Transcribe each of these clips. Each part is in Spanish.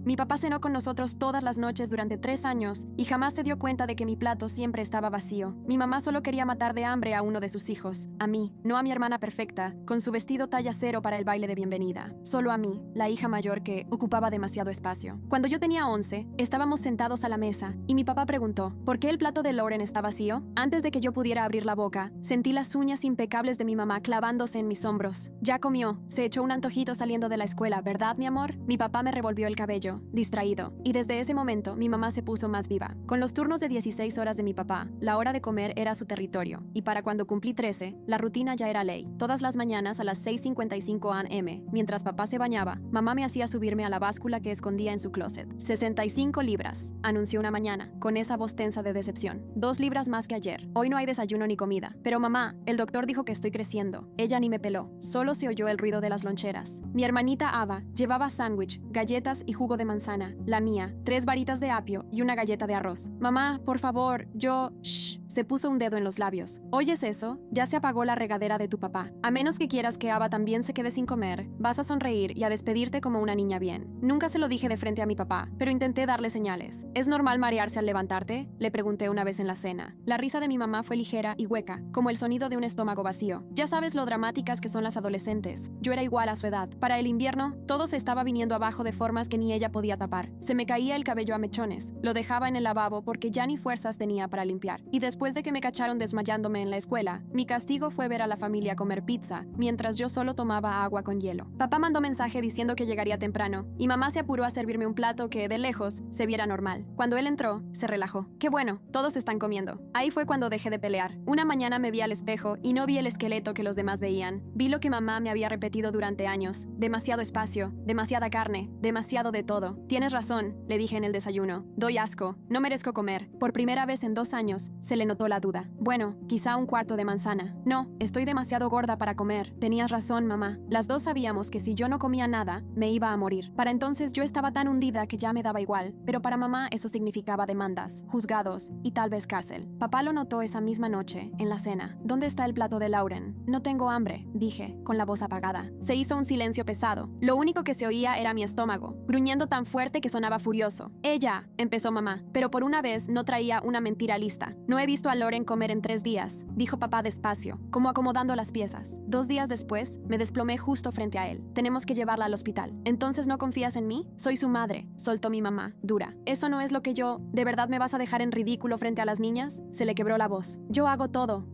Mi papá cenó con nosotros todas las noches durante 3 años y jamás se dio cuenta de que mi plato siempre estaba vacío. Mi mamá solo quería matar de hambre a uno de sus hijos, a mí, no a mi hermana perfecta, con su vestido talla 0 para el baile de bienvenida. Solo a mí, la hija mayor que ocupaba demasiado espacio. Cuando yo tenía 11, estábamos sentados a la mesa y mi papá preguntó, ¿por qué el plato de Lauren está vacío? Antes de que yo pudiera abrir la boca, sentí las uñas impecables de mi mamá clavándose en mis hombros. Ya comió, se echó un antojito saliendo de la escuela, ¿verdad, mi amor? Mi papá me revolvió el cabello, distraído, y desde ese momento mi mamá se puso más viva. Con los turnos de 16 horas de mi papá, la hora de comer era su territorio, y para cuando cumplí 13, la rutina ya era ley. Todas las mañanas a las 6:55 a.m., mientras papá se bañaba, mamá me hacía subirme a la báscula que escondía en su closet. 65 libras, anunció una mañana, con esa voz tensa de decepción. 2 libras más que ayer. Hoy no hay desayuno ni comida. Pero mamá, el doctor dijo que estoy creciendo. Ella ni me peló. Solo se oyó el ruido de las loncheras. Mi hermanita Ava llevaba sándwich, galletas y jugo de manzana. La mía, 3 varitas de apio y una galleta de arroz. Mamá, por favor, yo... Shh. Se puso un dedo en los labios. ¿Oyes eso? Ya se apagó la regadera de tu papá. A menos que quieras que Ava también se quede sin comer, vas a sonreír y a despedirte como una niña bien. Nunca se lo dije de frente a mi papá, pero intenté darle señales. ¿Es normal marearse al levantarte? Le pregunté una vez en la cena. La risa de mi mamá fue ligera y hueca, como el sonido de un estómago vacío. Ya sabes lo dramáticas que son las adolescentes. Yo era igual a su edad. Para el invierno, todo se estaba viniendo abajo de formas que ni ella podía tapar. Se me caía el cabello a mechones. Lo dejaba en el lavabo porque ya ni fuerzas tenía para limpiar. Y después de que me cacharon desmayándome en la escuela, mi castigo fue ver a la familia comer pizza, mientras yo solo tomaba agua con hielo. Papá mandó mensaje diciendo que llegaría temprano, y mamá se apuró a servirme un plato que, de lejos, se viera normal. Cuando él entró, se relajó. ¡Qué bueno! Todos están comiendo. Ahí fue cuando dejé de pelear. Una mañana me vi al espejo y no vi el esqueleto que los demás veían. Vi lo que mamá me había repetido durante años. Demasiado espacio, demasiada carne, demasiado de todo. Tienes razón, le dije en el desayuno. Doy asco. No merezco comer. Por primera vez en 2 años, se le notó la duda. Bueno, quizá un cuarto de manzana. No, estoy demasiado gorda para comer. Tenías razón, mamá. Las dos sabíamos que si yo no comía nada, me iba a morir. Para entonces yo estaba tan hundida que ya me daba igual, pero para mamá eso significaba demandas, juzgados y tal vez cárcel. Papá lo notó esa misma noche, en la cena. ¿Dónde está el plato de Lauren? No tengo hambre, dije, con la voz apagada. Se hizo un silencio pesado. Lo único que se oía era mi estómago, gruñendo tan fuerte que sonaba furioso. Ella, empezó mamá, pero por una vez no traía una mentira lista. No he visto a Lauren comer en 3 días, dijo papá despacio, como acomodando las piezas. 2 días después, me desplomé justo frente a él. Tenemos que llevarla al hospital. ¿Entonces no confías en mí? Soy su madre, soltó mi mamá, dura. ¿Eso no es lo que yo... ¿De verdad me vas a dejar en ridículo frente a las niñas? Se le quebró la voz. Yo hago todo,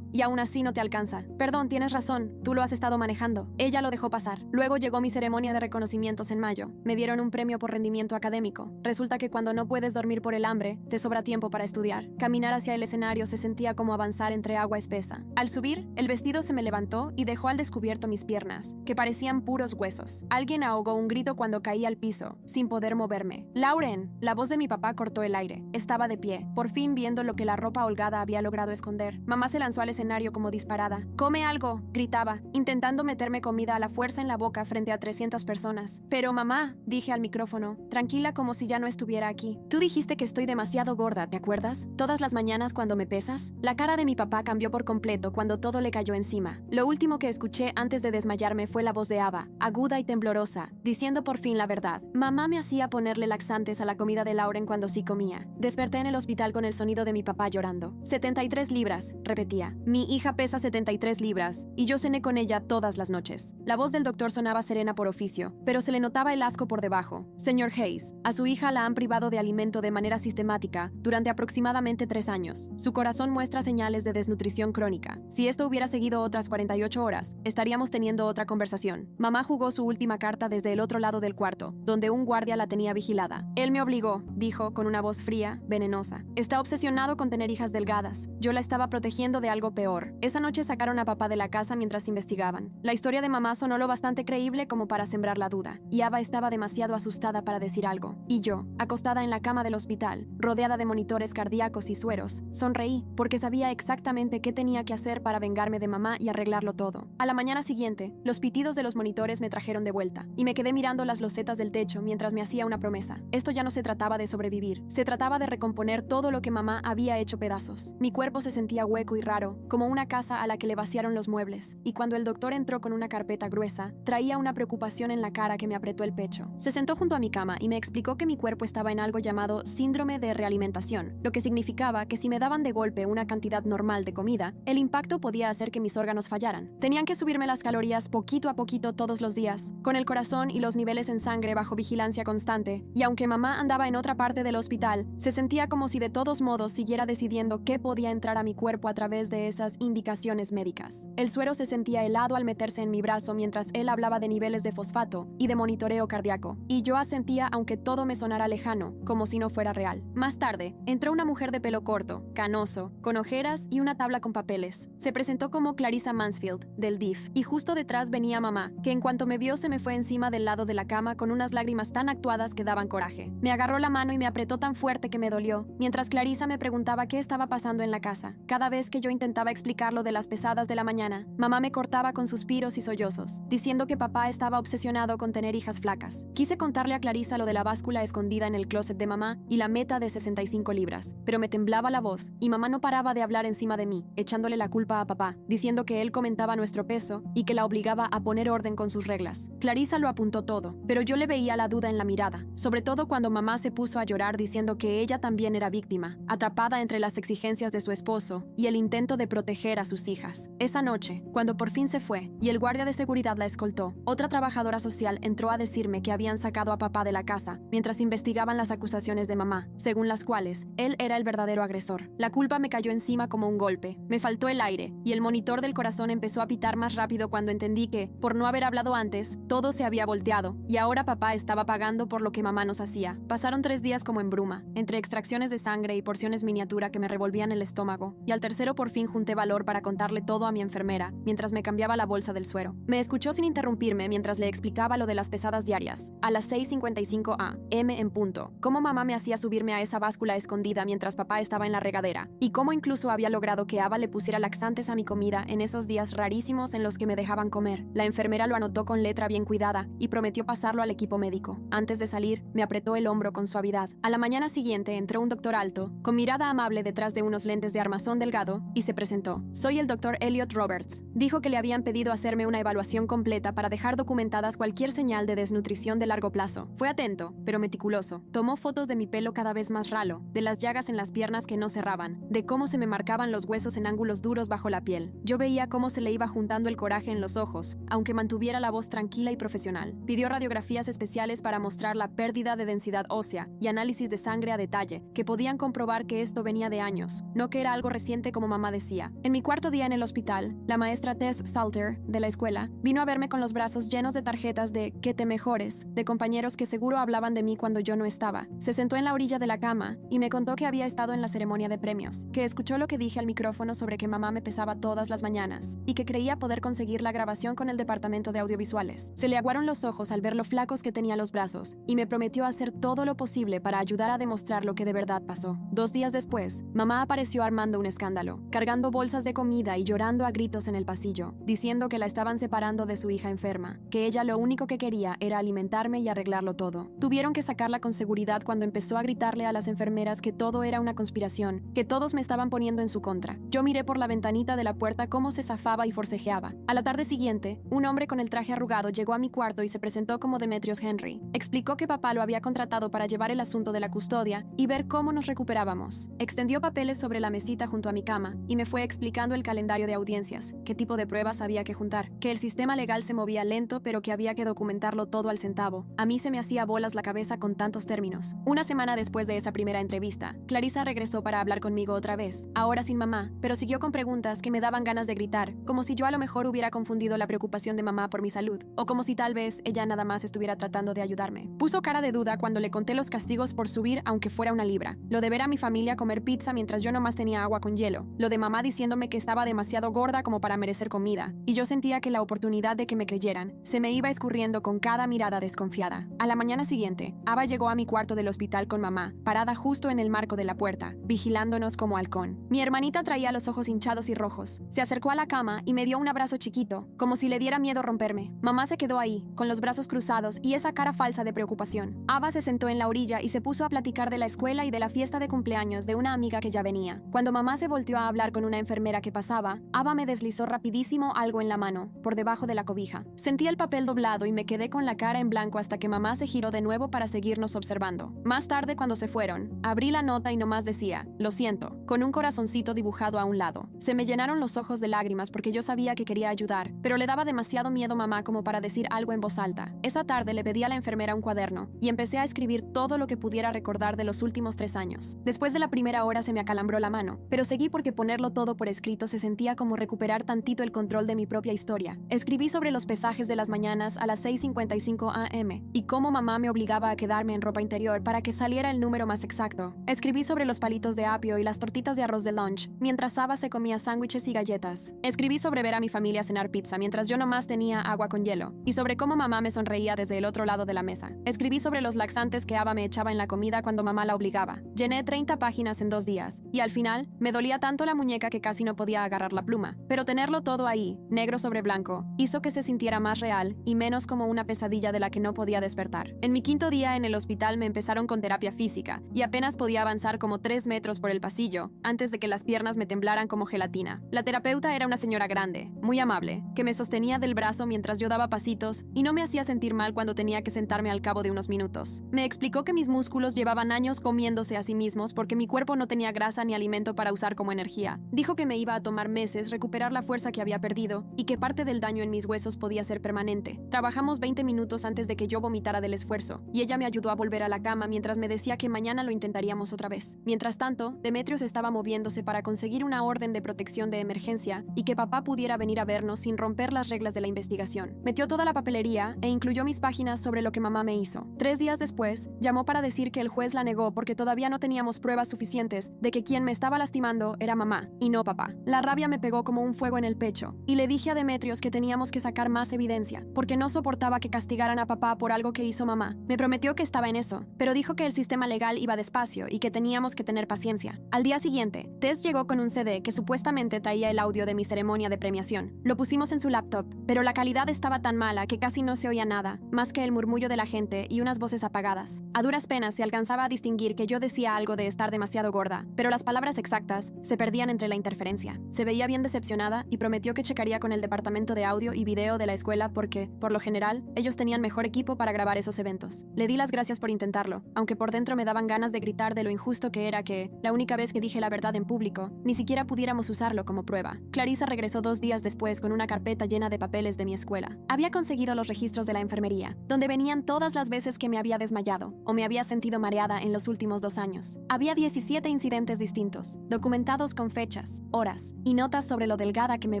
y aún así no te alcanza. Perdón, tienes razón, tú lo has estado manejando. Ella lo dejó pasar. Luego llegó mi ceremonia de reconocimientos en mayo. Me dieron un premio por rendimiento académico. Resulta que cuando no puedes dormir por el hambre, te sobra tiempo para estudiar. Caminar hacia el escenario se sentía como avanzar entre agua espesa. Al subir, el vestido se me levantó y dejó al descubierto mis piernas, que parecían puros huesos. Alguien ahogó un grito cuando caí al piso, sin poder moverme. ¡Lauren! La voz de mi papá cortó el aire. Estaba de pie, por fin viendo lo que la ropa holgada había logrado esconder. Mamá se lanzó al escenario como disparada. ¡Come algo!, gritaba, intentando meterme comida a la fuerza en la boca frente a 300 personas. Pero mamá, dije al micrófono, tranquila como si ya no estuviera aquí. Tú dijiste que estoy demasiado gorda, ¿te acuerdas? Todas las mañanas cuando me pesas. La cara de mi papá cambió por completo cuando todo le cayó encima. Lo último que escuché antes de desmayarme fue la voz de Ava, aguda y temblorosa, diciendo por fin la verdad. Mamá me hacía ponerle laxantes a la comida de Lauren cuando sí comía. Desperté en el hospital con el sonido de mi papá llorando. 73 libras, repetía. Mi hija pesa 73 libras, y yo cené con ella todas las noches. La voz del doctor sonaba serena por oficio, pero se le notaba el asco por debajo. Señor Hayes, a su hija la han privado de alimento de manera sistemática durante aproximadamente 3 años. Su corazón muestra señales de desnutrición crónica. Si esto hubiera seguido otras 48 horas, estaríamos teniendo otra conversación. Mamá jugó su última carta desde el otro lado del cuarto, donde un guardia la tenía vigilada. Él me obligó, dijo con una voz fría, venenosa. Está obsesionado con tener hijas delgadas. Yo la estaba protegiendo de algo peor. Esa noche sacaron a papá de la casa mientras investigaban. La historia de mamá sonó lo bastante creíble como para sembrar la duda, y Ava estaba demasiado asustada para decir algo. Y yo, acostada en la cama del hospital, rodeada de monitores cardíacos y sueros, sonreí porque sabía exactamente qué tenía que hacer para vengarme de mamá y arreglarlo todo. A la mañana siguiente, los pitidos de los monitores me trajeron de vuelta, y me quedé mirando las losetas del techo mientras me hacía una promesa. Esto ya no se trataba de sobrevivir, se trataba de recomponer todo lo que mamá había hecho pedazos. Mi cuerpo se sentía hueco y raro, como una casa a la que le vaciaron los muebles, y cuando el doctor entró con una carpeta gruesa, traía una preocupación en la cara que me apretó el pecho. Se sentó junto junto a mi cama y me explicó que mi cuerpo estaba en algo llamado síndrome de realimentación, lo que significaba que si me daban de golpe una cantidad normal de comida, el impacto podía hacer que mis órganos fallaran. Tenían que subirme las calorías poquito a poquito todos los días, con el corazón y los niveles en sangre bajo vigilancia constante, y aunque mamá andaba en otra parte del hospital, se sentía como si de todos modos siguiera decidiendo qué podía entrar a mi cuerpo a través de esas indicaciones médicas. El suero se sentía helado al meterse en mi brazo mientras él hablaba de niveles de fosfato y de monitoreo cardíaco, y yo asentía aunque todo me sonara lejano, como si no fuera real. Más tarde, entró una mujer de pelo corto, canoso, con ojeras y una tabla con papeles. Se presentó como Clarissa Mansfield, del DIF, y justo detrás venía mamá, que en cuanto me vio se me fue encima del lado de la cama con unas lágrimas tan actuadas que daban coraje. Me agarró la mano y me apretó tan fuerte que me dolió, mientras Clarissa me preguntaba qué estaba pasando en la casa. Cada vez que yo intentaba explicar lo de las pesadas de la mañana, mamá me cortaba con suspiros y sollozos, diciendo que papá estaba obsesionado con tener hijas flacas. Quise contarle a Clarissa lo de la báscula escondida en el closet de mamá y la meta de 65 libras, pero me temblaba la voz y mamá no paraba de hablar encima de mí, echándole la culpa a papá, diciendo que él comentaba nuestro peso y que la obligaba a poner orden con sus reglas. Clarissa lo apuntó todo, pero yo le veía la duda en la mirada, sobre todo cuando mamá se puso a llorar diciendo que ella también era víctima, atrapada entre las exigencias de su esposo y el intento de proteger a sus hijas. Esa noche, cuando por fin se fue y el guardia de seguridad la escoltó, otra trabajadora social entró a decirme que habían sacado a papá de la casa mientras investigaban las acusaciones de mamá, según las cuales él era el verdadero agresor. La culpa me cayó encima como un golpe. Me faltó el aire y el monitor del corazón empezó a pitar más rápido cuando entendí que, por no haber hablado antes, todo se había volteado y ahora papá estaba pagando por lo que mamá nos hacía. Pasaron 3 días como en bruma, entre extracciones de sangre y porciones miniatura que me revolvían el estómago, y al tercero por fin junté valor para contarle todo a mi enfermera mientras me cambiaba la bolsa del suero. Me escuchó sin interrumpirme mientras le explicaba lo de las pesadas diarias, a las 6:55 a.m. en punto, cómo mamá me hacía subirme a esa báscula escondida mientras papá estaba en la regadera, y cómo incluso había logrado que Ava le pusiera laxantes a mi comida en esos días rarísimos en los que me dejaban comer. La enfermera lo anotó con letra bien cuidada y prometió pasarlo al equipo médico. Antes de salir, me apretó el hombro con suavidad. A la mañana siguiente entró un doctor alto, con mirada amable detrás de unos lentes de armazón delgado, y se presentó. Soy el doctor Elliot Roberts. Dijo que le habían pedido hacerme una evaluación completa para dejar documentadas cualquier señal de desnutrición de largo plazo. Fue atento, pero meticuloso. Tomó fotos de mi pelo cada vez más ralo, de las llagas en las piernas que no cerraban, de cómo se me marcaban los huesos en ángulos duros bajo la piel. Yo veía cómo se le iba juntando el coraje en los ojos, aunque mantuviera la voz tranquila y profesional. Pidió radiografías especiales para mostrar la pérdida de densidad ósea y análisis de sangre a detalle, que podían comprobar que esto venía de años, no que era algo reciente como mamá decía. En mi cuarto día en el hospital, la maestra Tess Salter, de la escuela, vino a verme con los brazos llenos de tarjetas de "que te mejores", de compañeros que seguro hablaban de mí cuando yo no estaba. Se sentó en la orilla de la cama y me contó que había estado en la ceremonia de premios, que escuchó lo que dije al micrófono sobre que mamá me pesaba todas las mañanas y que creía poder conseguir la grabación con el departamento de audiovisuales. Se le aguaron los ojos al ver lo flacos que tenía los brazos y me prometió hacer todo lo posible para ayudar a demostrar lo que de verdad pasó. 2 días después, mamá apareció armando un escándalo, cargando bolsas de comida y llorando a gritos en el pasillo, diciendo que la estaban separando de su hija enferma, que ella lo único que quería era alimentarme y arreglarlo todo. Tuvieron que sacarla con seguridad cuando empezó a gritarle a las enfermeras que todo era una conspiración, que todos me estaban poniendo en su contra. Yo miré por la ventanita de la puerta cómo se zafaba y forcejeaba. A la tarde siguiente, un hombre con el traje arrugado llegó a mi cuarto y se presentó como Demetrios Henry. Explicó que papá lo había contratado para llevar el asunto de la custodia y ver cómo nos recuperábamos. Extendió papeles sobre la mesita junto a mi cama y me fue explicando el calendario de audiencias, qué tipo de pruebas había que juntar, que el sistema legal se movía lento pero que había que documentarlo todo al centavo. A mí se me hacía bolas la cabeza con tantos términos. Una semana después de esa primera entrevista, Clarissa regresó para hablar conmigo otra vez, ahora sin mamá, pero siguió con preguntas que me daban ganas de gritar, como si yo a lo mejor hubiera confundido la preocupación de mamá por mi salud, o como si tal vez ella nada más estuviera tratando de ayudarme. Puso cara de duda cuando le conté los castigos por subir aunque fuera 1 libra, lo de ver a mi familia comer pizza mientras yo nomás tenía agua con hielo, lo de mamá diciéndome que estaba demasiado gorda como para merecer comida, y yo sentía que la oportunidad de que me creyeran se me iba escurriendo con cada mirada desconfiada. A la mañana siguiente, Ava llegó a mi cuarto del hospital con mamá, parada justo en el marco de la puerta, vigilándonos como halcón. Mi hermanita traía los ojos hinchados y rojos. Se acercó a la cama y me dio un abrazo chiquito, como si le diera miedo romperme. Mamá se quedó ahí, con los brazos cruzados y esa cara falsa de preocupación. Ava se sentó en la orilla y se puso a platicar de la escuela y de la fiesta de cumpleaños de una amiga que ya venía. Cuando mamá se volteó a hablar con una enfermera que pasaba, Ava me deslizó rapidísimo algo en la mano, por debajo de la cobija. Sentí el papel doblado y me quedé con la cara en blanco hasta que mamá se giró de nuevo para seguirnos observando. Más tarde, cuando se fueron, abrí la nota y nomás decía, lo siento, con un corazoncito dibujado a un lado. Se me llenaron los ojos de lágrimas porque yo sabía que quería ayudar, pero le daba demasiado miedo a mamá como para decir algo en voz alta. Esa tarde le pedí a la enfermera un cuaderno y empecé a escribir todo lo que pudiera recordar de los últimos 3 años. Después de la primera hora se me acalambró la mano, pero seguí porque ponerlo todo por escrito se sentía como recuperar tantito el control de mi propia historia. Escribí sobre los pesajes de las mañanas a las 6:55 am y cómo mamá me obligaba a quedarme en ropa interior para que saliera el número más exacto. Escribí sobre los palitos de apio y las tortitas de arroz de lunch, mientras Saba se comía sándwiches y galletas. Escribí sobre ver a mi familia cenar pizza mientras yo nomás tenía agua con hielo, y sobre cómo mamá me sonreía desde el otro lado de la mesa. Escribí sobre los laxantes que Ava me echaba en la comida cuando mamá la obligaba. Llené 30 páginas en 2 días, y al final me dolía tanto la muñeca que casi no podía agarrar la pluma. Pero tenerlo todo ahí, negro sobre blanco, hizo que se sintiera más real y menos como una pesadilla de la que no podía despertar. En mi 5.º día en el hospital me empezaron con terapia física, y apenas podía avanzar como 3 metros por el pasillo, antes de que las piernas me temblaran como gelatina. La terapeuta era una señora grande, muy amable, que me sostenía del brazo mientras yo daba pasitos y no me hacía sentir mal cuando tenía que sentarme al cabo de unos minutos. Me explicó que mis músculos llevaban años comiéndose a sí mismos porque mi cuerpo no tenía grasa ni alimento para usar como energía. Dijo que me iba a tomar meses recuperar la fuerza que había perdido y que parte del daño en mis huesos podía ser permanente. Trabajamos 20 minutos antes de que yo vomitara del esfuerzo, y ella me ayudó a volver a la cama mientras me decía que mañana lo intentaríamos otra vez. Mientras tanto, Demetrios estaba moviéndose para conseguir una orden de protección de emergencia y que papá pudiera venir a vernos sin romper las reglas de la investigación. Metió toda la papelería e incluyó mis páginas sobre lo que mamá me hizo. 3 días después, llamó para decir que el juez la negó porque todavía no teníamos pruebas suficientes de que quien me estaba lastimando era mamá y no papá. La rabia me pegó como un fuego en el pecho y le dije a Demetrios que teníamos que sacar más evidencia porque no soportaba que castigaran a papá por algo que hizo mamá. Me prometió que estaba en eso, pero dijo que el sistema legal iba despacio y que teníamos que tener paciencia. Al día siguiente, Tess llegó con un CD que supuestamente traía el audio de mi ceremonia de premiación. Lo pusimos en su laptop, pero la calidad estaba tan mala que casi no se oía nada, más que el murmullo de la gente y unas voces apagadas. A duras penas se alcanzaba a distinguir que yo decía algo de estar demasiado gorda, pero las palabras exactas se perdían entre la interferencia. Se veía bien decepcionada y prometió que checaría con el departamento de audio y video de la escuela porque, por lo general, ellos tenían mejor equipo para grabar esos eventos. Le di las gracias por intentarlo, aunque por dentro me daban ganas de gritar de lo injusto que era que, la única vez que dije la verdad en público, ni siquiera pudiéramos usarlo como prueba. Clarissa regresó 2 días después con una carpeta llena de papeles de mi escuela. Había conseguido los registros de la enfermería, donde venían todas las veces que me había desmayado o me había sentido mareada en los últimos 2 años. Había 17 incidentes distintos, documentados con fechas, horas y notas sobre lo delgada que me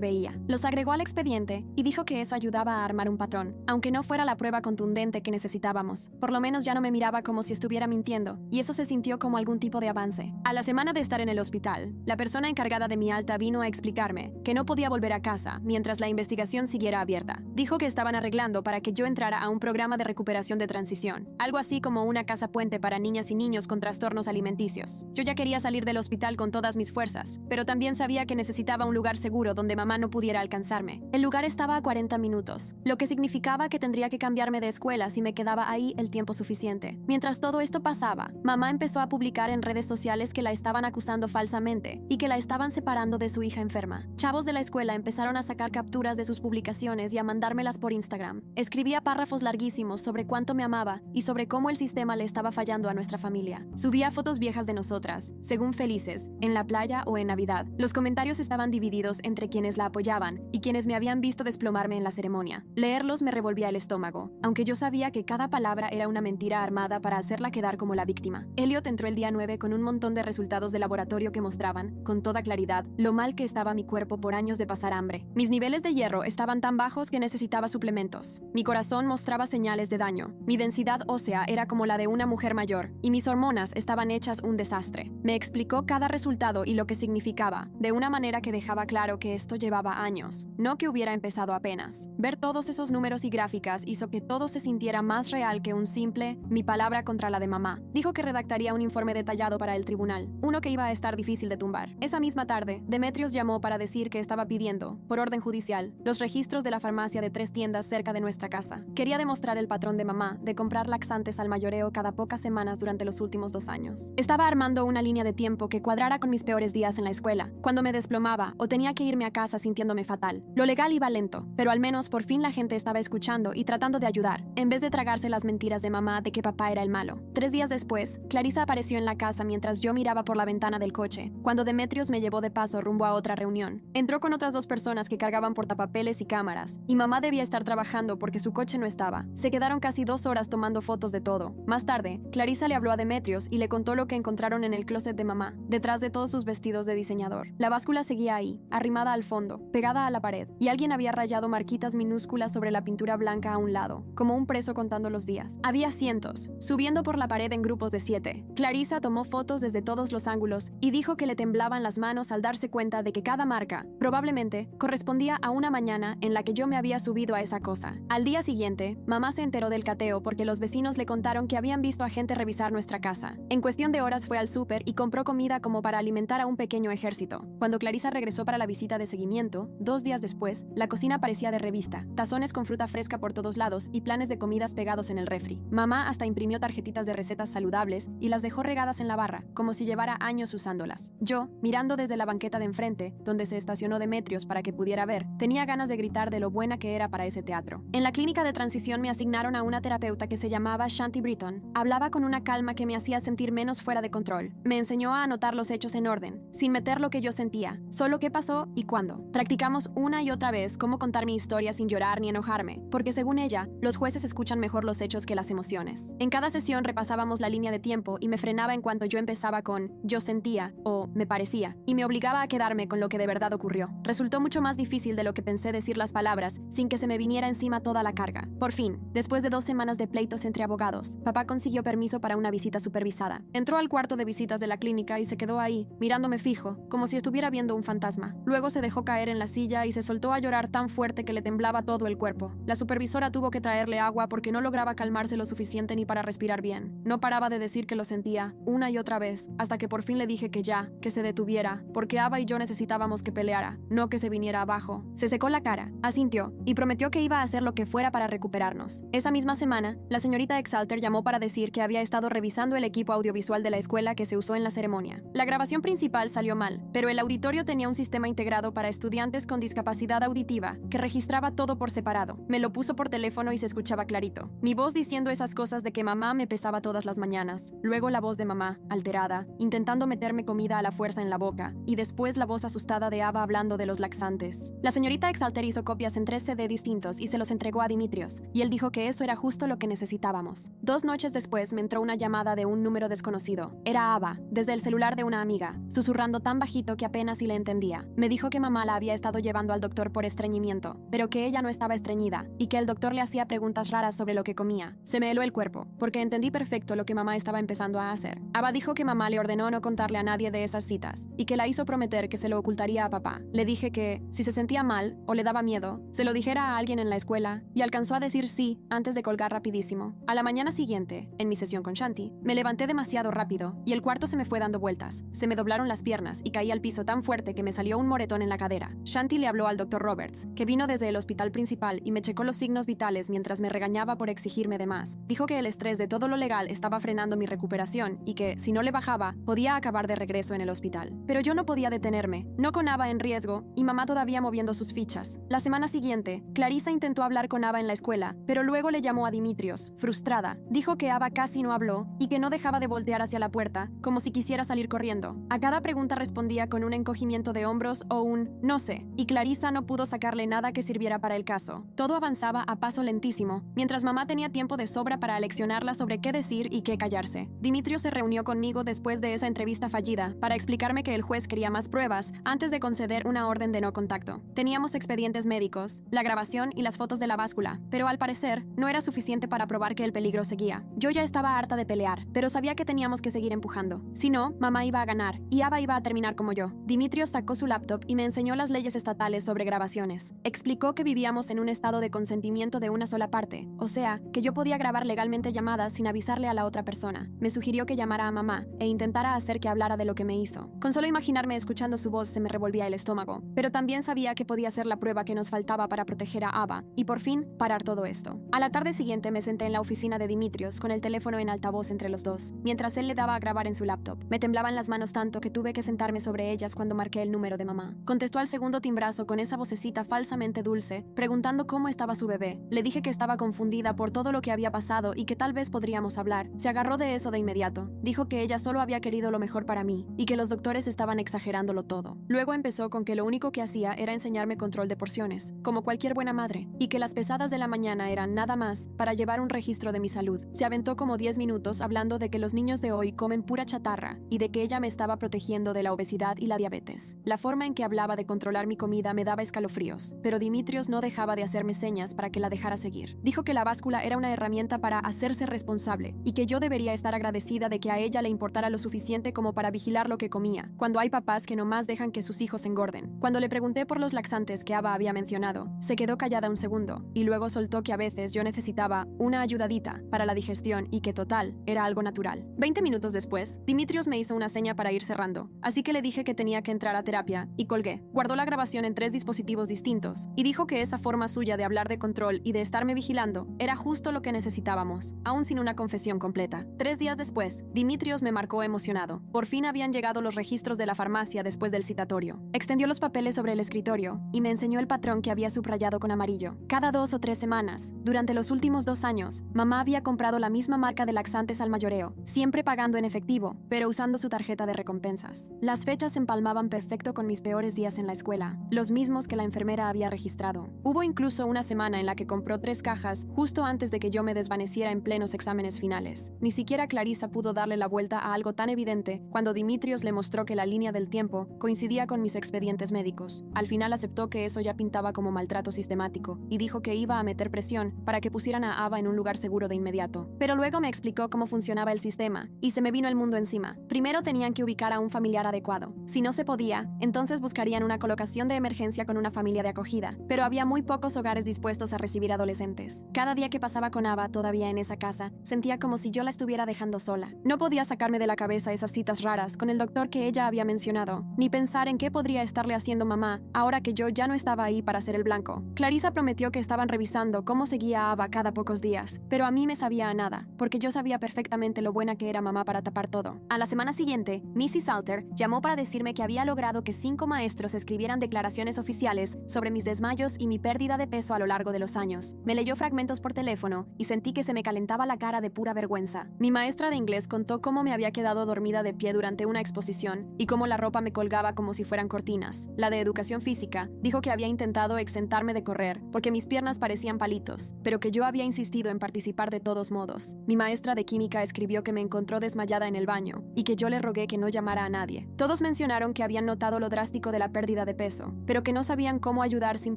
veía. Los agregó al expediente y dijo que eso ayudaba a armar un patrón, aunque no fuera la prueba contundente que necesitábamos. Por lo menos ya no me miraba como si estuviera mintiendo, y eso se sintió como algún tipo de avance. A la semana de estar en el hospital, la persona encargada de mi alta vino a explicarme que no podía volver a casa mientras la investigación siguiera abierta. Dijo que estaban arreglando para que yo entrara a un programa de recuperación de transición, algo así como una casa puente para niñas y niños con trastornos alimenticios. Yo ya quería salir del hospital con todas mis fuerzas, pero también sabía que necesitaba un lugar seguro donde mamá no pudiera alcanzarme. El lugar estaba a 40 minutos, lo que significaba que tendría que cambiarme de escuela si me quedaba ahí el tiempo suficiente. Mientras todo esto pasaba, mamá empezó a publicar en redes sociales que la estaban acusando falsamente y que la estaban separando de su hija enferma. Chavos de la escuela empezaron a sacar capturas de sus publicaciones y a mandármelas por Instagram. Escribía párrafos larguísimos sobre cuánto me amaba y sobre cómo el sistema le estaba fallando a nuestra familia. Subía fotos viejas de nosotras, según felices, en la playa o en Navidad. Los comentarios estaban divididos entre quienes la apoyaban y quienes me habían visto desplomarme en la ceremonia. Leerlos me revolvía el estómago, aunque yo sabía que cada palabra era una mentira armada para hacerla quedar como la víctima. Elliot entró el día 9 con un montón de resultados de laboratorio que mostraban, con toda claridad, lo mal que estaba mi cuerpo por años de pasar hambre. Mis niveles de hierro estaban tan bajos que necesitaba suplementos. Mi corazón mostraba señales de daño. Mi densidad ósea era como la de una mujer mayor, y mis hormonas estaban hechas un desastre. Me explicó cada resultado y lo que significaba, de una manera que dejaba claro que esto llevaba años, no que hubiera empezado apenas. Ver todos esos números y gráficas hizo que todo se sintiera más real que un simple mi palabra contra la de mamá. Dijo que redactaría un informe detallado para el tribunal, uno que iba a estar difícil de tumbar. Esa misma tarde, Demetrios llamó para decir que estaba pidiendo, por orden judicial, los registros de la farmacia de 3 tiendas cerca de nuestra casa. Quería demostrar el patrón de mamá de comprar laxantes al mayoreo cada pocas semanas durante los últimos 2 años. Estaba armando una línea de tiempo que cuadrara con mis peores días en la escuela, cuando me desplomaba o tenía que irme a casa sintiéndome fatal. Lo legal iba lento, pero al menos por fin la gente estaba escuchando y tratando de ayudar, en vez de de tragarse las mentiras de mamá de que papá era el malo. 3 días después, Clarisa apareció en la casa mientras yo miraba por la ventana del coche, cuando Demetrios me llevó de paso rumbo a otra reunión. Entró con otras 2 personas que cargaban portapapeles y cámaras, y mamá debía estar trabajando porque su coche no estaba. Se quedaron casi 2 horas tomando fotos de todo. Más tarde, Clarisa le habló a Demetrios y le contó lo que encontraron en el closet de mamá, detrás de todos sus vestidos de diseñador. La báscula seguía ahí, arrimada al fondo, pegada a la pared, y alguien había rayado marquitas minúsculas sobre la pintura blanca a un lado, como un preso contando los días. Había cientos, subiendo por la pared en grupos de 7. Clarisa tomó fotos desde todos los ángulos y dijo que le temblaban las manos al darse cuenta de que cada marca, probablemente, correspondía a una mañana en la que yo me había subido a esa cosa. Al día siguiente, mamá se enteró del cateo porque los vecinos le contaron que habían visto a gente revisar nuestra casa. En cuestión de horas fue al súper y compró comida como para alimentar a un pequeño ejército. Cuando Clarisa regresó para la visita de seguimiento, 2 días después, la cocina parecía de revista, tazones con fruta fresca por todos lados y planes de comidas pegados en el refri. Mamá hasta imprimió tarjetitas de recetas saludables y las dejó regadas en la barra, como si llevara años usándolas. Yo, mirando desde la banqueta de enfrente, donde se estacionó Demetrios para que pudiera ver, tenía ganas de gritar de lo buena que era para ese teatro. En la clínica de transición me asignaron a una terapeuta que se llamaba Shanti Britton. Hablaba con una calma que me hacía sentir menos fuera de control. Me enseñó a anotar los hechos en orden, sin meter lo que yo sentía, solo qué pasó y cuándo. Practicamos una y otra vez cómo contar mi historia sin llorar ni enojarme, porque según ella, los jueces escuchan mejor los hechos que las emociones. En cada sesión repasábamos la línea de tiempo y me frenaba en cuanto yo empezaba con «yo sentía» o «me parecía», y me obligaba a quedarme con lo que de verdad ocurrió. Resultó mucho más difícil de lo que pensé decir las palabras sin que se me viniera encima toda la carga. Por fin, después de 2 semanas de pleitos entre abogados, papá consiguió permiso para una visita supervisada. Entró al cuarto de visitas de la clínica y se quedó ahí, mirándome fijo, como si estuviera viendo un fantasma. Luego se dejó caer en la silla y se soltó a llorar tan fuerte que le temblaba todo el cuerpo. La supervisora tuvo que traerle agua porque no lograba calmarse lo suficiente ni para respirar bien. No paraba de decir que lo sentía, una y otra vez, hasta que por fin le dije que ya, que se detuviera, porque Ava y yo necesitábamos que peleara, no que se viniera abajo. Se secó la cara, asintió, y prometió que iba a hacer lo que fuera para recuperarnos. Esa misma semana, la señorita Exalter llamó para decir que había estado revisando el equipo audiovisual de la escuela que se usó en la ceremonia. La grabación principal salió mal, pero el auditorio tenía un sistema integrado para estudiantes con discapacidad auditiva que registraba todo por separado. Me lo puso por teléfono y se escuchaba clarito. Mi voz diciendo esas cosas de que mamá me pesaba todas las mañanas. Luego la voz de mamá, alterada, intentando meterme comida a la fuerza en la boca. Y después la voz asustada de Ava hablando de los laxantes. La señorita Exalter hizo copias en 3 CD distintos y se los entregó a Dimitrios. Y él dijo que eso era justo lo que necesitábamos. 2 noches después me entró una llamada de un número desconocido. Era Ava, desde el celular de una amiga, susurrando tan bajito que apenas si le entendía. Me dijo que mamá la había estado llevando al doctor por estreñimiento, pero que ella no estaba estreñida y que el doctor le hacía preguntas raras sobre lo que comía. Se me heló el cuerpo, porque entendí perfecto lo que mamá estaba empezando a hacer. Ava dijo que mamá le ordenó no contarle a nadie de esas citas y que la hizo prometer que se lo ocultaría a papá. Le dije que, si se sentía mal o le daba miedo, se lo dijera a alguien en la escuela y alcanzó a decir sí antes de colgar rapidísimo. A la mañana siguiente, en mi sesión con Shanti, me levanté demasiado rápido y el cuarto se me fue dando vueltas. Se me doblaron las piernas y caí al piso tan fuerte que me salió un moretón en la cadera. Shanti le habló al doctor Roberts, que vino desde el hospital principal y me checó los signos vitales mientras me regañaba por exigirme de más. Dijo que el estrés de todo lo legal estaba frenando mi recuperación y que, si no le bajaba, podía acabar de regreso en el hospital. Pero yo no podía detenerme, no con Ava en riesgo y mamá todavía moviendo sus fichas. La semana siguiente, Clarisa intentó hablar con Ava en la escuela, pero luego le llamó a Dimitrios, frustrada. Dijo que Ava casi no habló y que no dejaba de voltear hacia la puerta, como si quisiera salir corriendo. A cada pregunta respondía con un encogimiento de hombros o un «no sé», y Clarisa no pudo sacarle nada que sirviera para el caso. Todo avanzaba a paso lentísimo, mientras mamá tenía tiempo de sobra para aleccionarla sobre qué decir y qué callarse. Dimitrios se reunió conmigo después de esa entrevista fallida para explicarme que el juez quería más pruebas antes de conceder una orden de no contacto. Teníamos expedientes médicos, la grabación y las fotos de la báscula, pero al parecer no era suficiente para probar que el peligro seguía. Yo ya estaba harta de pelear, pero sabía que teníamos que seguir empujando. Si no, mamá iba a ganar y Ava iba a terminar como yo. Dimitrios sacó su laptop y me enseñó las leyes estatales sobre grabaciones. Explicó que vivíamos en un estado de consentimiento de una sola parte, o sea, que yo podía grabar legalmente llamadas sin avisarle a la otra persona. Me sugirió que llamara a mamá e intentara hacer que hablara de lo que me hizo. Con solo imaginarme escuchando su voz se me revolvía el estómago, pero también sabía que podía ser la prueba que nos faltaba para proteger a Ava y por fin parar todo esto. A la tarde siguiente me senté en la oficina de Dimitrios con el teléfono en altavoz entre los dos, mientras él le daba a grabar en su laptop. Me temblaban las manos tanto que tuve que sentarme sobre ellas cuando marqué el número de mamá. Contestó al segundo timbrazo con esa vocecita falsamente dulce, preguntando cómo estaba su bebé. Le dije que estaba confundida confundida por todo lo que había pasado y que tal vez podríamos hablar, se agarró de eso de inmediato. Dijo que ella solo había querido lo mejor para mí y que los doctores estaban exagerándolo todo. Luego empezó con que lo único que hacía era enseñarme control de porciones, como cualquier buena madre, y que las pesadas de la mañana eran nada más para llevar un registro de mi salud. Se aventó como 10 minutos hablando de que los niños de hoy comen pura chatarra y de que ella me estaba protegiendo de la obesidad y la diabetes. La forma en que hablaba de controlar mi comida me daba escalofríos, pero Dimitrios no dejaba de hacerme señas para que la dejara seguir. Dijo que la báscula era una herramienta para hacerse responsable y que yo debería estar agradecida de que a ella le importara lo suficiente como para vigilar lo que comía, cuando hay papás que nomás dejan que sus hijos engorden. Cuando le pregunté por los laxantes que Ava había mencionado, se quedó callada un segundo y luego soltó que a veces yo necesitaba una ayudadita para la digestión y que total, era algo natural. 20 minutos después, Dimitrios me hizo una seña para ir cerrando, así que le dije que tenía que entrar a terapia y colgué. Guardó la grabación en 3 dispositivos distintos y dijo que esa forma suya de hablar de control y de estarme vigilando era justo lo que necesitábamos, aún sin una confesión completa. 3 días después, Dimitrios me marcó emocionado. Por fin habían llegado los registros de la farmacia después del citatorio. Extendió los papeles sobre el escritorio y me enseñó el patrón que había subrayado con amarillo. Cada 2 o 3 semanas, durante los últimos 2 años, mamá había comprado la misma marca de laxantes al mayoreo, siempre pagando en efectivo, pero usando su tarjeta de recompensas. Las fechas se empalmaban perfecto con mis peores días en la escuela, los mismos que la enfermera había registrado. Hubo incluso una semana en la que compró 3 cajas justo antes de que yo me desvaneciera en plenos exámenes finales. Ni siquiera Clarissa pudo darle la vuelta a algo tan evidente cuando Dimitrios le mostró que la línea del tiempo coincidía con mis expedientes médicos. Al final aceptó que eso ya pintaba como maltrato sistemático y dijo que iba a meter presión para que pusieran a Ava en un lugar seguro de inmediato. Pero luego me explicó cómo funcionaba el sistema y se me vino el mundo encima. Primero tenían que ubicar a un familiar adecuado. Si no se podía, entonces buscarían una colocación de emergencia con una familia de acogida, pero había muy pocos hogares dispuestos a recibir adolescentes. Cada día que pasaba con Ava todavía en esa casa, sentía como si yo la estuviera dejando sola. No podía sacarme de la cabeza esas citas raras con el doctor que ella había mencionado, ni pensar en qué podría estarle haciendo mamá ahora que yo ya no estaba ahí para ser el blanco. Clarissa prometió que estaban revisando cómo seguía a Ava cada pocos días, pero a mí me sabía a nada, porque yo sabía perfectamente lo buena que era mamá para tapar todo. A la semana siguiente, Mrs. Salter llamó para decirme que había logrado que 5 maestros escribieran declaraciones oficiales sobre mis desmayos y mi pérdida de peso a lo largo de los años. Me leyó fragmentos por teléfono y sentí que se me calentaba la cara de pura vergüenza. Mi maestra de inglés contó cómo me había quedado dormida de pie durante una exposición y cómo la ropa me colgaba como si fueran cortinas. La de educación física dijo que había intentado exentarme de correr porque mis piernas parecían palitos, pero que yo había insistido en participar de todos modos. Mi maestra de química escribió que me encontró desmayada en el baño y que yo le rogué que no llamara a nadie. Todos mencionaron que habían notado lo drástico de la pérdida de peso, pero que no sabían cómo ayudar sin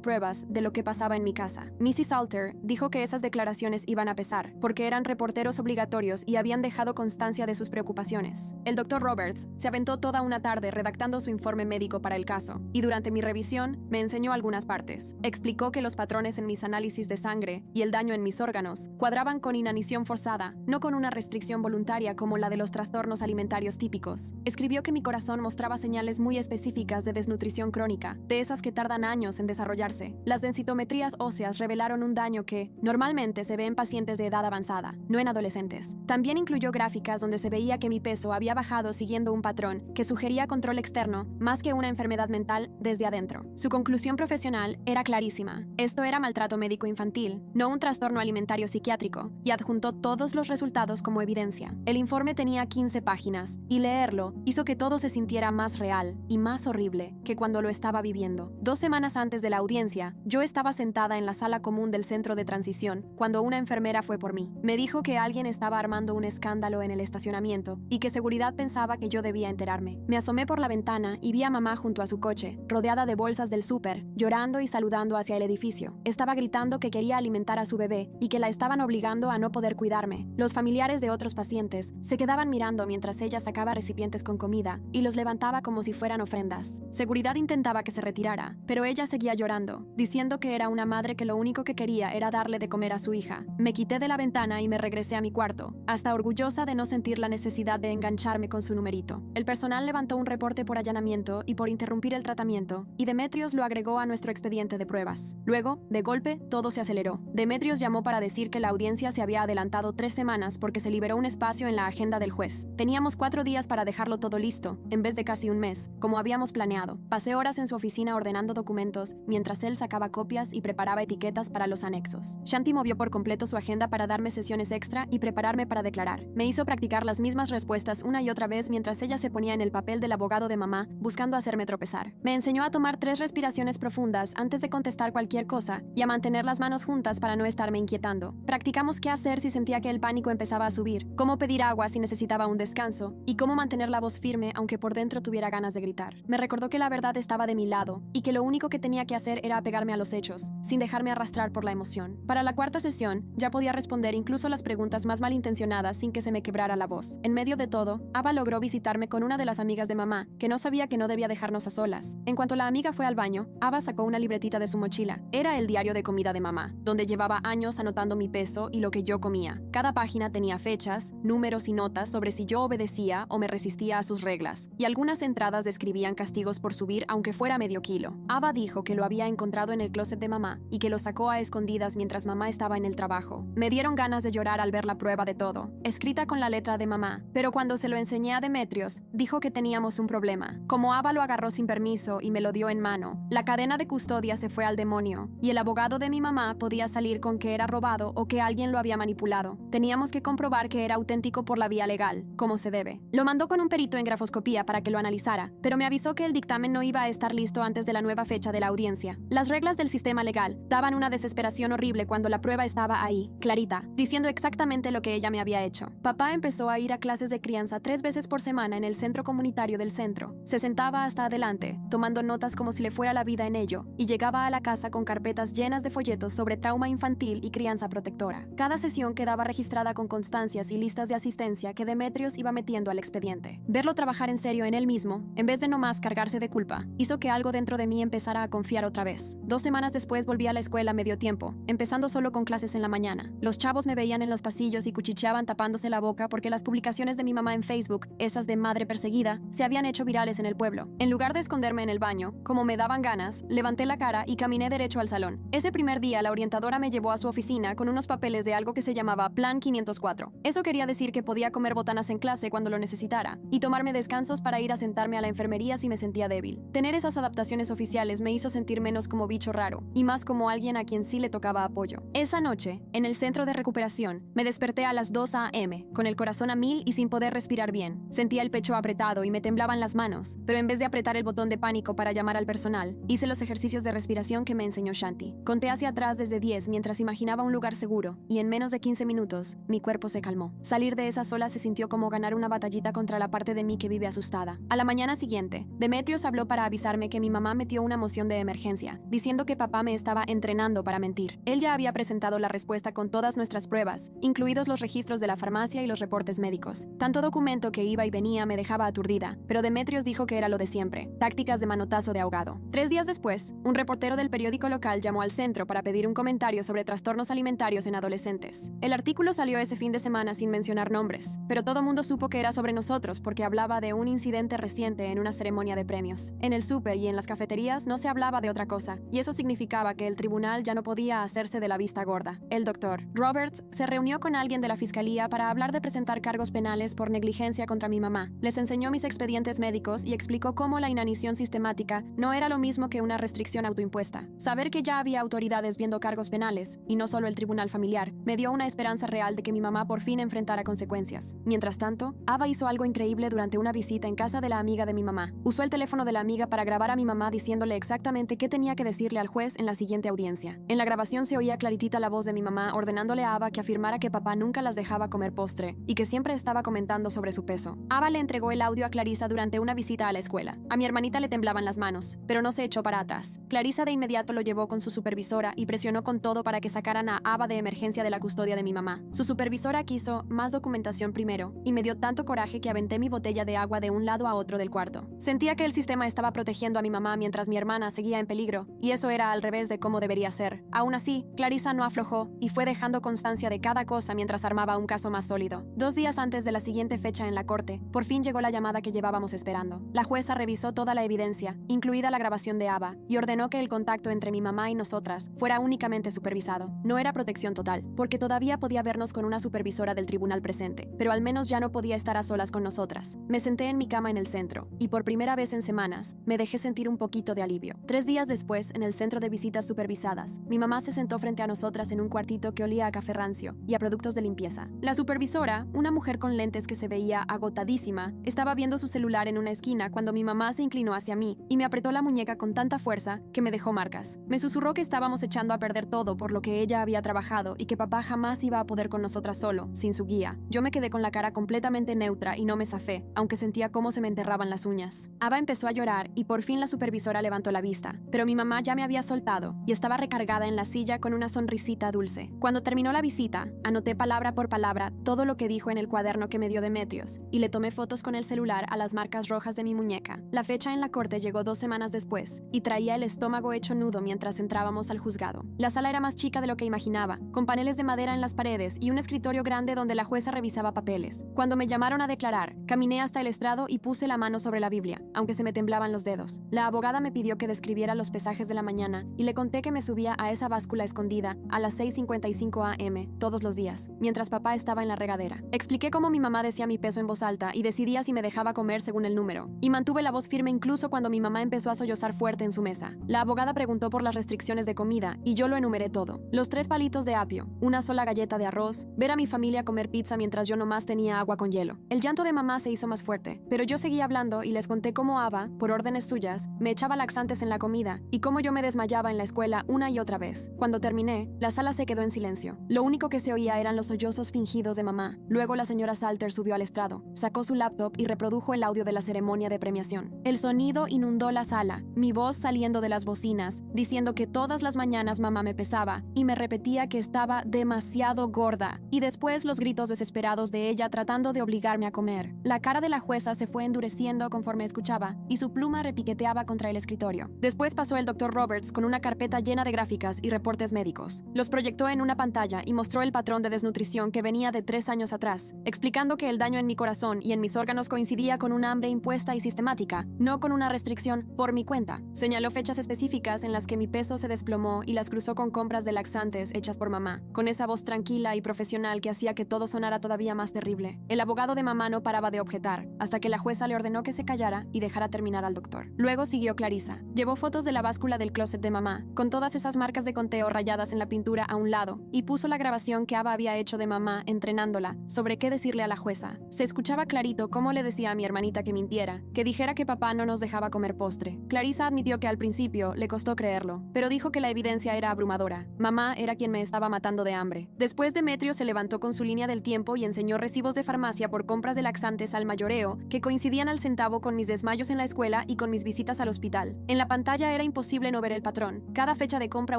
pruebas de lo que pasaba en mi casa. Mrs. Salter dijo que esas declaraciones iban a pesar, porque eran reporteros obligatorios y habían dejado constancia de sus preocupaciones. El Dr. Roberts se aventó toda una tarde redactando su informe médico para el caso, y durante mi revisión me enseñó algunas partes. Explicó que los patrones en mis análisis de sangre y el daño en mis órganos cuadraban con inanición forzada, no con una restricción voluntaria como la de los trastornos alimentarios típicos. Escribió que mi corazón mostraba señales muy específicas de desnutrición crónica, de esas que tardan años en desarrollarse. Las densitometrías óseas revelaron un daño que normalmente se ve en pacientes de edad avanzada, no en adolescentes. También incluyó gráficas donde se veía que mi peso había bajado siguiendo un patrón que sugería control externo más que una enfermedad mental desde adentro. Su conclusión profesional era clarísima. Esto era maltrato médico infantil, no un trastorno alimentario psiquiátrico, y adjuntó todos los resultados como evidencia. El informe tenía 15 páginas, y leerlo hizo que todo se sintiera más real y más horrible que cuando lo estaba viviendo. 2 semanas antes de la audiencia, yo estaba sentada en la sala común del centro de transición cuando una enfermera fue por mí. Me dijo que alguien estaba armando un escándalo en el estacionamiento y que seguridad pensaba que yo debía enterarme. Me asomé por la ventana y vi a mamá junto a su coche, rodeada de bolsas del súper, llorando y saludando hacia el edificio. Estaba gritando que quería alimentar a su bebé y que la estaban obligando a no poder cuidarme. Los familiares de otros pacientes se quedaban mirando mientras ella sacaba recipientes con comida y los levantaba como si fueran ofrendas. Seguridad intentaba que se retirara, pero ella seguía llorando, diciendo que era una madre que lo único que quería era darle de comer a su hija. Me quité de la ventana y me regresé a mi cuarto, hasta orgullosa de no sentir la necesidad de engancharme con su numerito. El personal levantó un reporte por allanamiento y por interrumpir el tratamiento, y Demetrios lo agregó a nuestro expediente de pruebas. Luego, de golpe, todo se aceleró. Demetrios llamó para decir que la audiencia se había adelantado 3 semanas porque se liberó un espacio en la agenda del juez. Teníamos 4 días para dejarlo todo listo, en vez de casi un mes, como habíamos planeado. Pasé horas en su oficina ordenando documentos, mientras él sacaba copias y preparaba etiquetas para los anexos. Shanti movió por completo su agenda para darme sesiones extra y prepararme para declarar. Me hizo practicar las mismas respuestas una y otra vez mientras ella se ponía en el papel del abogado de mamá, buscando hacerme tropezar. Me enseñó a tomar 3 respiraciones profundas antes de contestar cualquier cosa y a mantener las manos juntas para no estarme inquietando. Practicamos qué hacer si sentía que el pánico empezaba a subir, cómo pedir agua si necesitaba un descanso y cómo mantener la voz firme aunque por dentro tuviera ganas de gritar. Me recordó que la verdad estaba de mi lado y que lo único que tenía que hacer era apegarme a los hechos, sin dejarme arrastrar por la emoción. Para la 4ª sesión, ya podía responder incluso las preguntas más malintencionadas sin que se me quebrara la voz. En medio de todo, Ava logró visitarme con una de las amigas de mamá, que no sabía que no debía dejarnos a solas. En cuanto la amiga fue al baño, Ava sacó una libretita de su mochila. Era el diario de comida de mamá, donde llevaba años anotando mi peso y lo que yo comía. Cada página tenía fechas, números y notas sobre si yo obedecía o me resistía a sus reglas, y algunas entradas describían castigos por subir aunque fuera medio kilo. Ava dijo que lo había encontrado en el closet de mamá y que lo sacó a escondidas mientras mamá estaba en el trabajo. Me dieron ganas de llorar al ver la prueba de todo, escrita con la letra de mamá, pero cuando se lo enseñé a Demetrios, dijo que teníamos un problema. Como Ava lo agarró sin permiso y me lo dio en mano, la cadena de custodia se fue al demonio, y el abogado de mi mamá podía salir con que era robado o que alguien lo había manipulado. Teníamos que comprobar que era auténtico por la vía legal, como se debe. Lo mandó con un perito en grafoscopía para que lo analizara, pero me avisó que el dictamen no iba a estar listo antes de la nueva fecha de la audiencia. Las reglas del sistema legal daban una desesperación horrible cuando la prueba estaba ahí, clarita, diciendo exactamente lo que ella me había hecho. Papá empezó a ir a clases de crianza 3 veces por semana en el centro comunitario del centro. Se sentaba hasta adelante, tomando notas como si le fuera la vida en ello, y llegaba a la casa con carpetas llenas de folletos sobre trauma infantil y crianza protectora. Cada sesión quedaba registrada con constancias y listas de asistencia que Demetrios iba metiendo al expediente. Verlo trabajar en serio en él mismo, en vez de nomás cargarse de culpa, hizo que algo dentro de mí empezara a confiar otra vez. 2 semanas después volví a la escuela medio tiempo, empezando solo con clases en la mañana. Los chavos me veían en los pasillos y cuchicheaban tapándose la boca porque las publicaciones de mi mamá en Facebook, esas de madre perseguida, se habían hecho virales en el pueblo. En lugar de esconderme en el baño, como me daban ganas, levanté la cara y caminé derecho al salón. Ese primer día la orientadora me llevó a su oficina con unos papeles de algo que se llamaba Plan 504. Eso quería decir que podía comer botanas en clase cuando lo necesitara y tomarme descansos para ir a sentarme a la enfermería si me sentía débil. Tener esas adaptaciones oficiales me hizo sentir menos como bicho raro y más como alguien a quien sí le tocaba apoyo. Esa noche, en el centro de recuperación, me desperté a las 2 a.m., con el corazón a 1000 y sin poder respirar bien. Sentía el pecho apretado y me temblaban las manos, pero en vez de apretar el botón de pánico para llamar al personal, hice los ejercicios de respiración que me enseñó Shanti. Conté hacia atrás desde 10 mientras imaginaba un lugar seguro, y en menos de 15 minutos, mi cuerpo se calmó. Salir de esa sola se sintió como ganar una batallita contra la parte de mí que vive asustada. A la mañana siguiente, Demetrios habló para avisarme que mi mamá metió una moción de emergencia, diciendo que papá me estaba entrenando para mentir. Él ya había presentado la respuesta con todas nuestras pruebas, incluidos los registros de la farmacia y los reportes médicos. Tanto documento que iba y venía me dejaba aturdida, pero Demetrios dijo que era lo de siempre, tácticas de manotazo de ahogado. 3 días después, un reportero del periódico local llamó al centro para pedir un comentario sobre trastornos alimentarios en adolescentes. El artículo salió ese fin de semana sin mencionar nombres, pero todo mundo supo que era sobre nosotros porque hablaba de un incidente reciente en una ceremonia de premios. En el súper y en las cafeterías no se hablaba de otra cosa, y eso significaba que el tribunal ya no podía hacerse de la vista gorda. El doctor Roberts se reunió con alguien de la fiscalía para hablar de presentar cargos penales por negligencia contra mi mamá. Les enseñó mis expedientes médicos y explicó cómo la inanición sistemática no era lo mismo que una restricción autoimpuesta. Saber que ya había autoridades viendo cargos penales, y no solo el tribunal familiar, me dio una esperanza real de que mi mamá por fin enfrentara consecuencias. Mientras tanto, Ava hizo algo increíble durante una visita en casa de la amiga de mi mamá. Usó el teléfono de la amiga para grabar a mi mamá diciéndole exactamente qué tenía que decirle al juez en la siguiente audiencia. En la grabación se oía claritita la voz de mi mamá ordenándole a Ava que afirmara que papá nunca las dejaba comer postre y que siempre estaba comentando sobre su peso. Ava le entregó el audio a Clarissa durante una visita a la escuela. A mi hermanita le temblaban las manos, pero no se echó para atrás. Clarissa de inmediato lo llevó con su supervisora y presionó con todo para que sacaran a Ava de emergencia de la custodia de mi mamá. Su supervisora quiso más documentación primero y me dio tanto coraje que aventé mi botella de agua de un lado a otro del cuarto. Sentía que el sistema estaba protegiendo a mi mamá mientras mi hermana seguía en peligro, y eso era al revés de cómo debería ser. Aún así, Clarissa no aflojó y fue dejando constancia de cada cosa mientras armaba un caso más sólido. 2 días antes de la siguiente fecha en la corte, por fin llegó la llamada que llevábamos esperando. La jueza revisó toda la evidencia, incluida la grabación de Ava, y ordenó que el contacto entre mi mamá y nosotras fuera únicamente supervisado. No era protección total, porque todavía podía vernos con una supervisora del tribunal presente, pero al menos ya no podía estar a solas con nosotras. Me senté en mi cama en el centro, y por primera vez en semanas, me dejé sentir un poquito de alivio. 3 días después, en el centro de visitas supervisadas, mi mamá se sentó frente a nosotras en un cuartito que olía a café rancio y a productos de limpieza. La supervisora, una mujer con lentes que se veía agotadísima, estaba viendo su celular en una esquina cuando mi mamá se inclinó hacia mí y me apretó la muñeca con tanta fuerza que me dejó marcas. Me susurró que estábamos echando a perder todo por lo que ella había trabajado y que papá jamás iba a poder con nosotras solo, sin su guía. Yo me quedé con la cara completamente neutra y no me zafé, aunque sentía cómo se me enterraban las uñas. Ava empezó a llorar y por fin la supervisora levantó la vista, pero mi mamá ya me había soltado y estaba recargada en la silla con una sonrisita dulce. Cuando terminó la visita, anoté palabra por palabra todo lo que dijo en el cuaderno que me dio Demetrios y le tomé fotos con el celular a las marcas rojas de mi muñeca. La fecha en la corte llegó 2 semanas después y traía el estómago hecho nudo mientras entrábamos al juzgado. La sala era más chica de lo que imaginaba, con paneles de madera en las paredes y un escritorio grande donde la jueza revisaba papeles. Cuando me llamaron a declarar, caminé hasta el estrado y puse la mano sobre la Biblia, aunque se me temblaban los dedos. La abogada me pidió que describiera los pesajes de la mañana y le conté que me subía a esa báscula escondida a las 6:55 a.m. todos los días, mientras papá estaba en la regadera. Expliqué cómo mi mamá decía mi peso en voz alta y decidía si me dejaba comer según el número, y mantuve la voz firme incluso cuando mi mamá empezó a sollozar fuerte en su mesa. La abogada preguntó por las restricciones de comida y yo lo enumeré todo. Los 3 palitos de apio, una sola galleta de arroz, ver a mi familia comer pizza mientras yo nomás tenía agua con hielo. El llanto de mamá se hizo más fuerte, pero yo seguía hablando y les conté cómo Ava, por órdenes suyas, me echaba laxantes en la comida y cómo yo me desmayaba en la escuela una y otra vez. Cuando terminé, la sala se quedó en silencio. Lo único que se oía eran los sollozos fingidos de mamá. Luego la señora Salter subió al estrado, sacó su laptop y reprodujo el audio de la ceremonia de premiación. El sonido inundó la sala, mi voz saliendo de las bocinas, diciendo que todas las mañanas mamá me pesaba y me repetía que estaba demasiado gorda, y después los gritos desesperados de ella tratando de obligarme a comer. La cara de la jueza se fue endureciendo conforme escuchaba y su pluma repiqueteaba contra el escritorio. Después pasó el Dr. Roberts con una carpeta llena de gráficas y reportes médicos. Los proyectó en una pantalla y mostró el patrón de desnutrición que venía de 3 años atrás, explicando que el daño en mi corazón y en mis órganos coincidía con una hambre impuesta y sistemática, no con una restricción por mi cuenta. Señaló fechas específicas en las que mi peso se desplomó y las cruzó con compras de laxantes hechas por mamá, con esa voz tranquila y profesional que hacía que todo sonara todavía más terrible. El abogado de mamá no paraba de objetar, hasta que la jueza le ordenó que se callara y dejara terminar al doctor. Luego siguió Clarissa. Llevó fotos de la báscula del closet de mamá, con todas esas marcas de conteo rayadas en la pintura a un lado, y puso la grabación que Ava había hecho de mamá entrenándola sobre qué decirle a la jueza. Se escuchaba clarito cómo le decía a mi hermanita que mintiera, que dijera que papá no nos dejaba comer postre. Clarissa admitió que al principio le costó creerlo, pero dijo que la evidencia era abrumadora. Mamá era quien me estaba matando de hambre. Después Demetrio se levantó con su línea del tiempo y enseñó recibos de farmacia por compras de laxantes al mayoreo que coincidían al centavo con mis desmayos en la escuela y con mis visitas al hospital. En la pantalla era imposible no ver el patrón, cada fecha de compra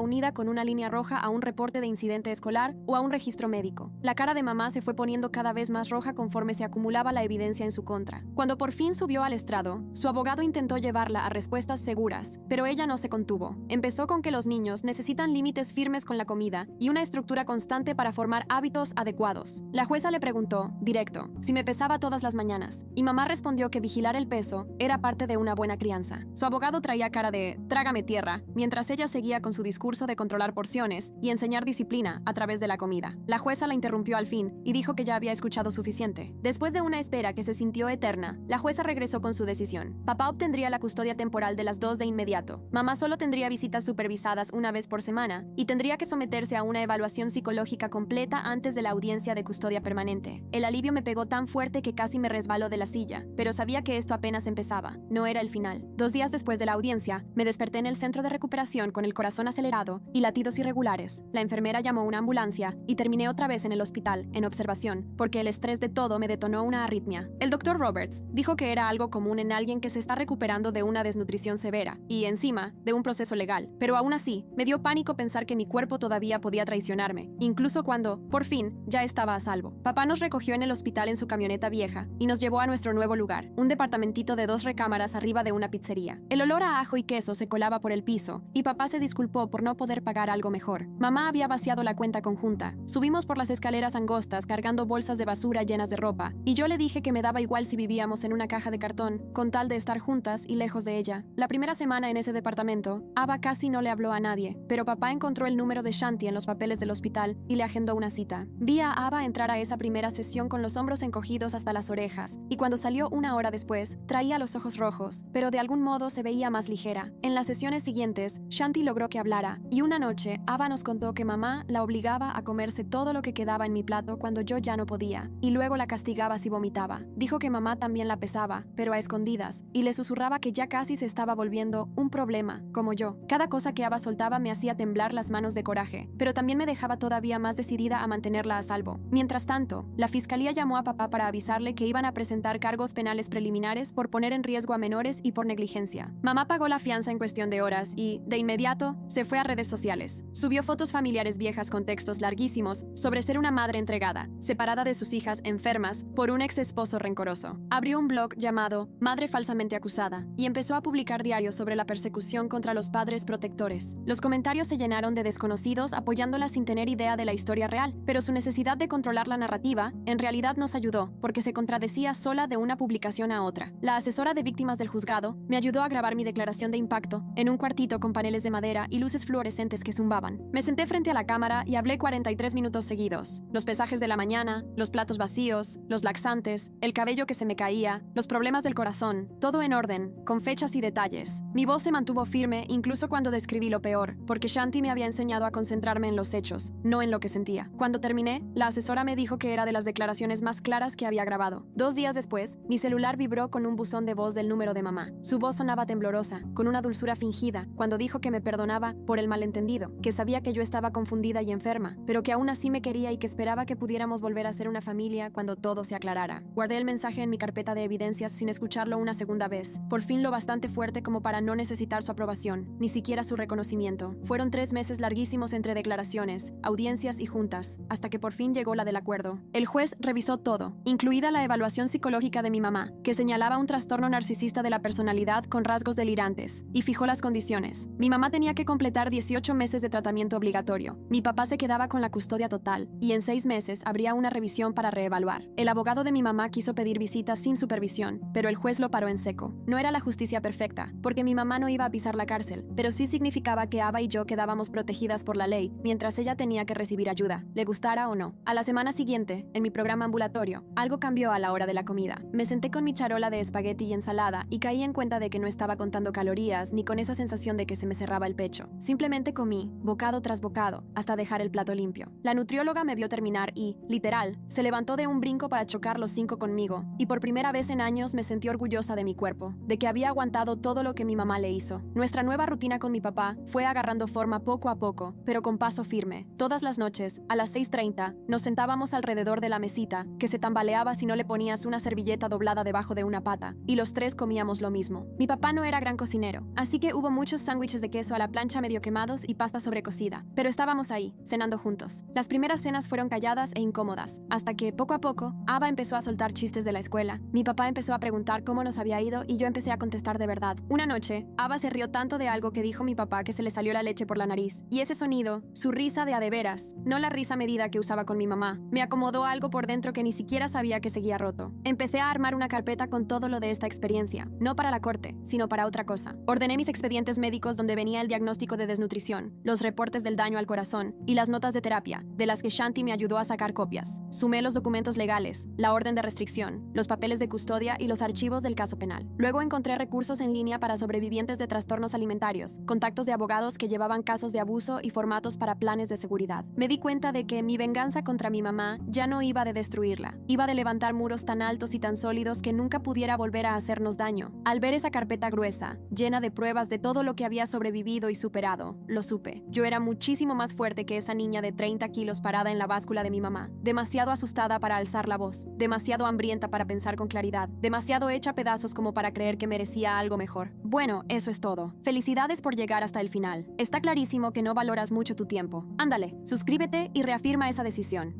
unida con una línea roja a un reporte de incidente escolar o a un registro médico. La cara de mamá se fue poniendo cada vez más roja conforme se acumulaba la evidencia en su contra. Cuando por fin subió al estrado, su abogado intentó llevarla a respuestas seguras, pero ella no se contuvo. Empezó con que los niños necesitan límites firmes con la comida y una estructura constante para formar hábitos adecuados. La jueza le preguntó, directo, si me pesaba todas las mañanas, y mamá respondió que vigilar el peso era parte de una buena crianza. Su abogado traía cara de trágame tierra, mientras ella seguía con su discurso de controlar porciones y enseñar disciplina a través de la comida. La jueza la interrumpió al fin y dijo que ya había escuchado suficiente. Después de una espera que se sintió eterna, la jueza regresó con su decisión. Papá obtendría la custodia temporal de las 2 de inmediato. Mamá solo tendría visitas supervisadas una vez por semana y tendría que someterse a una evaluación psicológica completa antes de la audiencia de custodia permanente. El alivio me pegó tan fuerte que casi me resbaló de la silla, pero sabía que esto apenas empezaba, no era el final. 2 días después de la audiencia, me desperté en el centro de recuperación con el corazón acelerado y latidos irregulares. La enfermera llamó una ambulancia y terminé otra vez en el hospital, en observación, porque el estrés de todo me detonó una arritmia. El Dr. Roberts dijo que era algo común en alguien que se está recuperando de una desnutrición severa y, encima, de un proceso legal, pero aún así, me dio pánico pensar que mi cuerpo todavía podía traicionarme, incluso cuando, por fin, ya estaba a salvo. Papá nos recogió en el hospital en su camioneta vieja y nos llevó a nuestro nuevo lugar, un departamentito de 2 recámaras arriba de una pizzería. El olor a ajo y queso se colaba por el piso y papá se disculpó por no poder pagar algo mejor. Mamá había vaciado la cuenta conjunta. Subimos por las escaleras angostas cargando bolsas de basura llenas de ropa y yo le dije que me daba igual si vivíamos en una caja de cartón, con tal de estar juntas y lejos de ella. La primera semana en ese departamento, Ava casi no le habló a nadie, pero papá encontró el número de Shanti en los papeles del hospital y le agendó una cita. Vi a Ava entrar a esa primera sesión con los hombros encogidos hasta las orejas, y cuando salió una hora después, traía los ojos rojos, pero de algún modo se veía más ligera. En las sesiones siguientes, Shanti logró que hablara, y una noche, Ava Ava nos contó que mamá la obligaba a comerse todo lo que quedaba en mi plato cuando yo ya no podía, y luego la castigaba si vomitaba. Dijo que mamá también la pesaba, pero a escondidas, y le susurraba que ya casi se estaba volviendo un problema, como yo. Cada cosa que Ava soltaba me hacía temblar las manos de coraje, pero también me dejaba todavía más decidida a mantenerla a salvo. Mientras tanto, la fiscalía llamó a papá para avisarle que iban a presentar cargos penales preliminares por poner en riesgo a menores y por negligencia. Mamá pagó la fianza en cuestión de horas y, de inmediato, se fue a redes sociales. Subió fotos familiares viejas con textos larguísimos sobre ser una madre entregada, separada de sus hijas enfermas por un ex esposo rencoroso. Abrió un blog llamado Madre Falsamente Acusada y empezó a publicar diarios sobre la persecución contra los padres protectores. Los comentarios se llenaron de desconocidos apoyándola sin tener idea de la historia real, pero su necesidad de controlar la narrativa en realidad nos ayudó, porque se contradecía sola de una publicación a otra. La asesora de víctimas del juzgado me ayudó a grabar mi declaración de impacto en un cuartito con paneles de madera y luces fluorescentes que zumbaban. Me senté frente a la cámara y hablé 43 minutos seguidos. Los pesajes de la mañana, los platos vacíos, los laxantes, el cabello que se me caía, los problemas del corazón, todo en orden, con fechas y detalles. Mi voz se mantuvo firme incluso cuando describí lo peor, porque Shanti me había enseñado a concentrarme en los hechos, no en lo que sentía. Cuando terminé, la asesora me dijo que era de las declaraciones más claras que había grabado. 2 días después, mi celular vibró con un buzón de voz del número de mamá. Su voz sonaba temblorosa, con una dulzura fingida, cuando dijo que me perdonaba por el malentendido, que sabía que yo estaba confundida y enferma, pero que aún así me quería y que esperaba que pudiéramos volver a ser una familia cuando todo se aclarara. Guardé el mensaje en mi carpeta de evidencias sin escucharlo una segunda vez, por fin lo bastante fuerte como para no necesitar su aprobación, ni siquiera su reconocimiento. Fueron 3 meses larguísimos entre declaraciones, audiencias y juntas, hasta que por fin llegó la del acuerdo. El juez revisó todo, incluida la evaluación psicológica de mi mamá, que señalaba un trastorno narcisista de la personalidad con rasgos delirantes, y fijó las condiciones. Mi mamá tenía que completar 18 meses de tratamiento obligatorio. Mi papá se quedaba con la custodia total, y en 6 meses habría una revisión para reevaluar. El abogado de mi mamá quiso pedir visitas sin supervisión, pero el juez lo paró en seco. No era la justicia perfecta, porque mi mamá no iba a pisar la cárcel, pero sí significaba que Ava y yo quedábamos protegidas por la ley, mientras ella tenía que recibir ayuda, le gustara o no. A la semana siguiente, en mi programa ambulatorio, algo cambió a la hora de la comida. Me senté con mi charola de espagueti y ensalada y caí en cuenta de que no estaba contando calorías ni con esa sensación de que se me cerraba el pecho. Simplemente comí, bocado tras bocado, hasta dejar el plato limpio. La nutrióloga me vio terminar y, literal, se levantó de un brinco para chocar los 5 conmigo, y por primera vez en años me sentí orgullosa de mi cuerpo, de que había aguantado todo lo que mi mamá le hizo. Nuestra nueva rutina con mi papá fue agarrando forma poco a poco, pero con paso firme. Todas las noches, a las 6:30, nos sentábamos alrededor de la mesita, que se tambaleaba si no le ponías una servilleta doblada debajo de una pata, y los 3 comíamos lo mismo. Mi papá no era gran cocinero, así que hubo muchos sándwiches de queso a la plancha medio quemados y pasta sobrecocida, pero estábamos ahí, cenando juntos. Las primeras cenas fueron calladas e incómodas, hasta que, poco a poco, Ava empezó a soltar chistes de la escuela. Mi papá empezó a preguntar cómo nos había ido y yo empecé a contestar de verdad. Una noche, Ava se rió tanto de algo que dijo mi papá que se le salió la leche por la nariz, y ese sonido, su risa de a de veras, no la risa medida que usaba con mi mamá, me acomodó algo por dentro que ni siquiera sabía que seguía roto. Empecé a armar una carpeta con todo lo de esta experiencia, no para la corte, sino para otra cosa. Ordené mis expedientes médicos donde venía el diagnóstico de desnutrición, los reportes del daño al corazón y las notas de terapia, de las que Shanti me ayudó a sacar copias. Sumé los documentos legales, la orden de restricción, los papeles de custodia y los archivos del caso penal. Luego encontré recursos en línea para sobrevivientes de trastornos alimentarios, contactos de abogados que llevaban casos de abuso y formatos para planes de seguridad. Me di cuenta de que mi venganza contra mi mamá ya no iba de destruirla, iba de levantar muros tan altos y tan sólidos que nunca pudiera volver a hacernos daño. Al ver esa carpeta gruesa, llena de pruebas de todo lo que había sobrevivido y superado, lo supe. Yo era muchísimo más fuerte que esa niña de 30 kilos parada en la báscula de mi mamá, demasiado asustada para alzar la voz, demasiado hambrienta para pensar con claridad, demasiado hecha a pedazos como para creer que merecía algo mejor. Bueno, eso es todo. Felicidades por llegar hasta el final. Está clarísimo que no valoras mucho tu tiempo. Ándale, suscríbete y reafirma esa decisión.